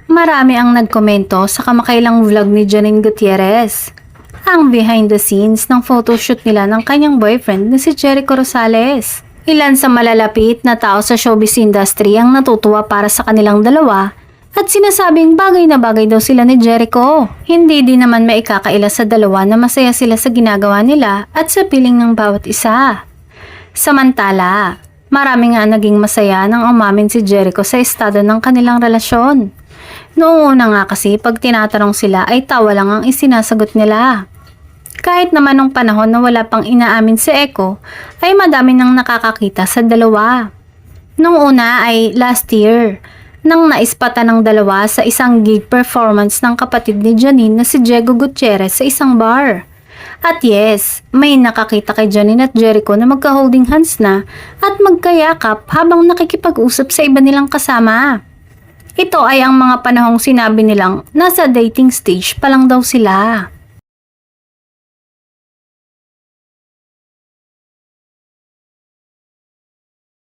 Marami ang nagkomento sa kamakailang vlog ni Janine Gutierrez. Ang behind the scenes ng photoshoot nila ng kanyang boyfriend na si Jericho Rosales. Ilan sa malalapit na tao sa showbiz industry ang natutuwa para sa kanilang dalawa at sinasabing bagay na bagay daw sila ni Jericho. Hindi din naman maikakaila sa dalawa na masaya sila sa ginagawa nila at sa piling ng bawat isa. Samantala, marami nga naging masaya nang umamin si Jericho sa estado ng kanilang relasyon. Noong una nga kasi pag tinatanong sila ay tawa lang ang isinasagot nila. Kahit naman nung panahon na wala pang inaamin si Echo, ay madami nang nakakakita sa dalawa. Nung una ay last year, nang naispatan ng dalawa sa isang gig performance ng kapatid ni Janine na si Diego Gutierrez sa isang bar. At yes, may nakakita kay Janine at Jericho na magka-holding hands na at magkayakap habang nakikipag-usap sa iba nilang kasama. Ito ay ang mga panahong sinabi nilang nasa dating stage pa lang daw sila.